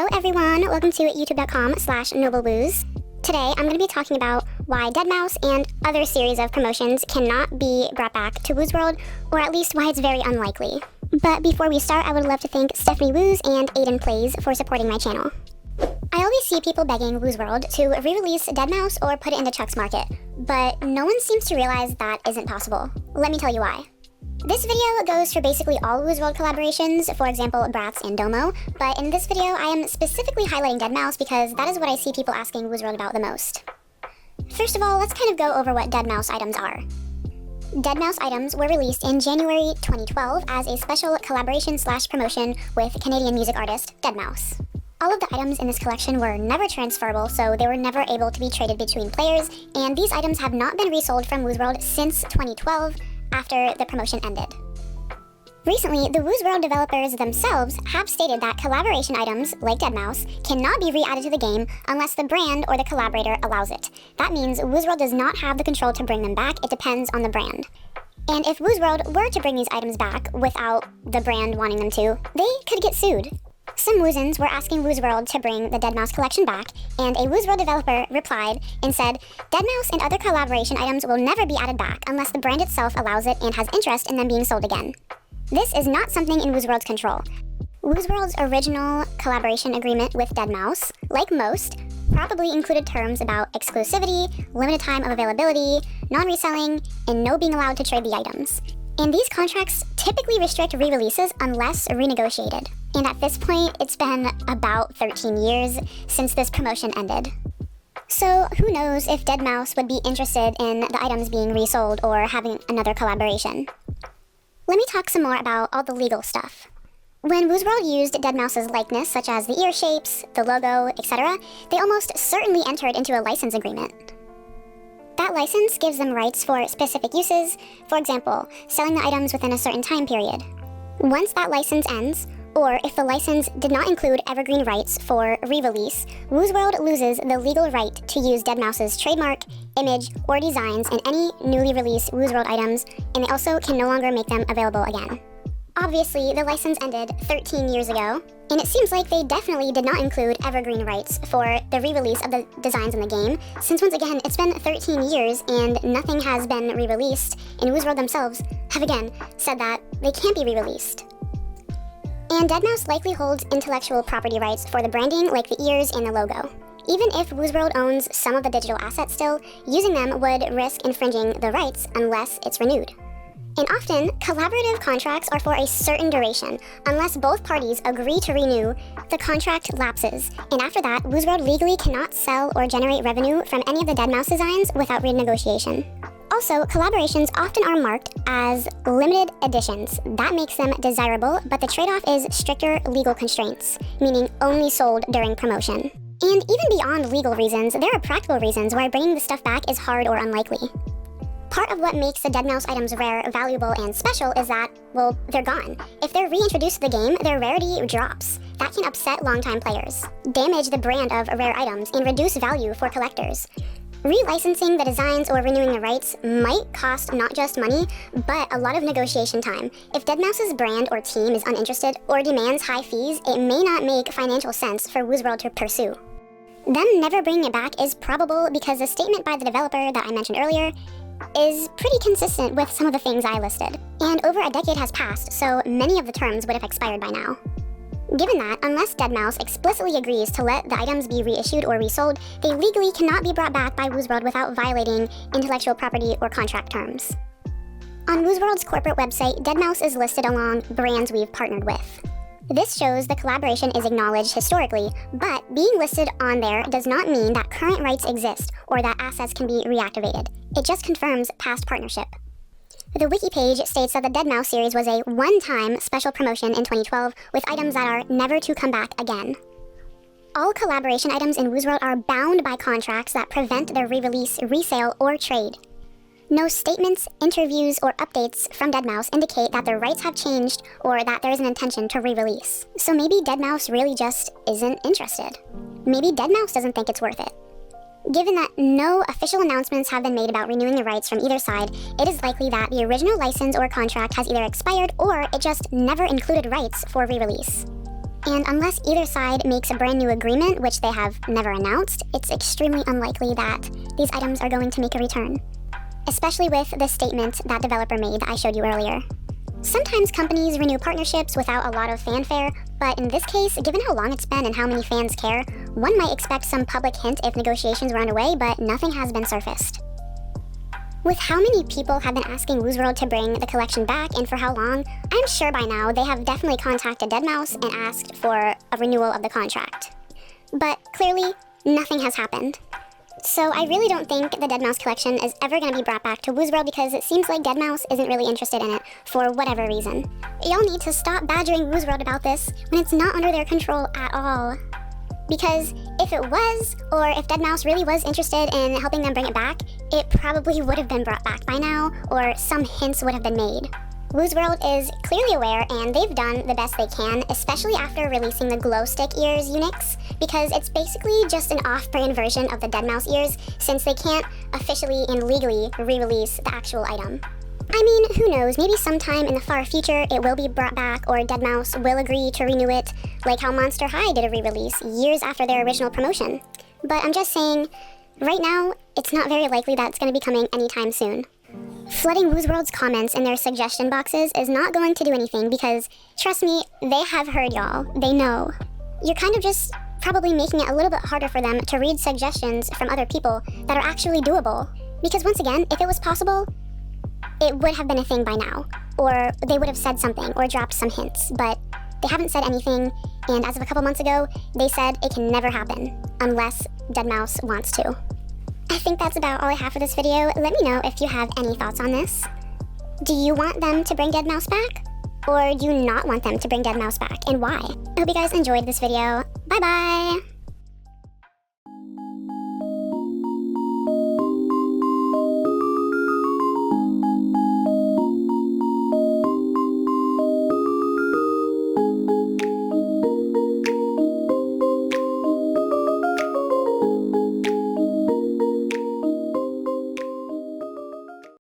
Hello everyone, welcome to youtube.com/noblegarden. Today I'm going to be talking about why DEADMAU5 and other series of promotions cannot be brought back to Woozworld, or at least why it's very unlikely. But before we start, I would love to thank Stephanie Woos and 𝕼𝕞𝕒𝕣𝕝 for supporting my channel. I always see people begging Woozworld to re-release DEADMAU5 or put it into Chuck's Market, but no one seems to realize that isn't possible. Let me tell you why. This video goes for basically all Woozworld collaborations, for example, Bratz and Domo, but in this video I am specifically highlighting DEADMAU5 because that is what I see people asking Woozworld about the most. First of all, let's kind of go over what DEADMAU5 items are. DEADMAU5 items were released in January 2012 as a special collaboration/promotion with Canadian music artist DEADMAU5. All of the items in this collection were never transferable, so they were never able to be traded between players, and these items have not been resold from Woozworld since 2012, after the promotion ended. Recently, the Woozworld developers themselves have stated that collaboration items, like DEADMAU5, cannot be re-added to the game unless the brand or the collaborator allows it. That means Woozworld does not have the control to bring them back, it depends on the brand. And if Woozworld were to bring these items back without the brand wanting them to, they could get sued. Some Woozens were asking Woozworld to bring the DEADMAU5 collection back, and a Woozworld developer replied and said, DEADMAU5 and other collaboration items will never be added back unless the brand itself allows it and has interest in them being sold again. This is not something in Woozworld's control. Woozworld's original collaboration agreement with DEADMAU5, like most, probably included terms about exclusivity, limited time of availability, non-reselling, and no being allowed to trade the items. And these contracts typically restrict re-releases unless renegotiated. And at this point, it's been about 13 years since this promotion ended. So who knows if DEADMAU5 would be interested in the items being resold or having another collaboration. Let me talk some more about all the legal stuff. When Woozworld used DEADMAU5's likeness, such as the ear shapes, the logo, etc., they almost certainly entered into a license agreement. That license gives them rights for specific uses, for example, selling the items within a certain time period. Once that license ends, or if the license did not include evergreen rights for re-release, Woozworld loses the legal right to use DEADMAU5's trademark, image, or designs in any newly released Woozworld items, and they also can no longer make them available again. Obviously, the license ended 13 years ago, and it seems like they definitely did not include evergreen rights for the re-release of the designs in the game, since once again, it's been 13 years and nothing has been re-released, and Woozworld themselves have again said that they can't be re-released. And DEADMAU5 likely holds intellectual property rights for the branding, like the ears and the logo. Even if Woozworld owns some of the digital assets still, using them would risk infringing the rights unless it's renewed. And often, collaborative contracts are for a certain duration. Unless both parties agree to renew, the contract lapses, and after that, Woozworld legally cannot sell or generate revenue from any of the DEADMAU5 designs without renegotiation. Also, collaborations often are marked as limited editions. That makes them desirable, but the trade-off is stricter legal constraints, meaning only sold during promotion. And even beyond legal reasons, there are practical reasons why bringing the stuff back is hard or unlikely. Part of what makes the DEADMAU5 items rare, valuable, and special is that, well, they're gone. If they're reintroduced to the game, their rarity drops. That can upset longtime players, damage the brand of rare items, and reduce value for collectors. Relicensing the designs or renewing the rights might cost not just money, but a lot of negotiation time. If DEADMAU5's brand or team is uninterested or demands high fees, it may not make financial sense for Woozworld to pursue. Them never bringing it back is probable because the statement by the developer that I mentioned earlier is pretty consistent with some of the things I listed. And over a decade has passed, so many of the terms would have expired by now. Given that, unless DEADMAU5 explicitly agrees to let the items be reissued or resold, they legally cannot be brought back by Woozworld without violating intellectual property or contract terms. On Woozworld's corporate website, DEADMAU5 is listed along brands we've partnered with. This shows the collaboration is acknowledged historically, but being listed on there does not mean that current rights exist or that assets can be reactivated. It just confirms past partnership. The wiki page states that the DEADMAU5 series was a one-time special promotion in 2012 with items that are never to come back again. All collaboration items in Woozworld are bound by contracts that prevent their re-release, resale, or trade. No statements, interviews, or updates from DEADMAU5 indicate that their rights have changed or that there is an intention to re-release. So maybe DEADMAU5 really just isn't interested. Maybe DEADMAU5 doesn't think it's worth it. Given that no official announcements have been made about renewing the rights from either side, it is likely that the original license or contract has either expired or it just never included rights for re-release. And unless either side makes a brand new agreement, which they have never announced, it's extremely unlikely that these items are going to make a return. Especially with the statement that developer made that I showed you earlier. Sometimes companies renew partnerships without a lot of fanfare, but in this case, given how long it's been and how many fans care, one might expect some public hint if negotiations were underway, but nothing has been surfaced. With how many people have been asking Woozworld to bring the collection back and for how long, I'm sure by now they have definitely contacted DEADMAU5 and asked for a renewal of the contract. But clearly, nothing has happened. So I really don't think the DEADMAU5 collection is ever going to be brought back to Woozworld because it seems like DEADMAU5 isn't really interested in it for whatever reason. Y'all need to stop badgering Woozworld about this when it's not under their control at all. Because if it was, or if DEADMAU5 really was interested in helping them bring it back, it probably would have been brought back by now, or some hints would have been made. Woozworld is clearly aware, and they've done the best they can, especially after releasing the glow stick ears Unix, because it's basically just an off-brand version of the DEADMAU5 ears, since they can't officially and legally re-release the actual item. I mean, who knows, maybe sometime in the far future it will be brought back, or DEADMAU5 will agree to renew it, like how Monster High did a re-release years after their original promotion. But I'm just saying, right now, it's not very likely that it's going to be coming anytime soon. Flooding Woozworld's comments in their suggestion boxes is not going to do anything because, trust me, they have heard y'all. They know. You're kind of just probably making it a little bit harder for them to read suggestions from other people that are actually doable. Because once again, if it was possible, it would have been a thing by now. Or they would have said something or dropped some hints, but they haven't said anything, and as of a couple months ago, they said it can never happen unless DEADMAU5 wants to. I think that's about all I have for this video. Let me know if you have any thoughts on this. Do you want them to bring DEADMAU5 back? Or do you not want them to bring DEADMAU5 back, and why? I hope you guys enjoyed this video. Bye bye!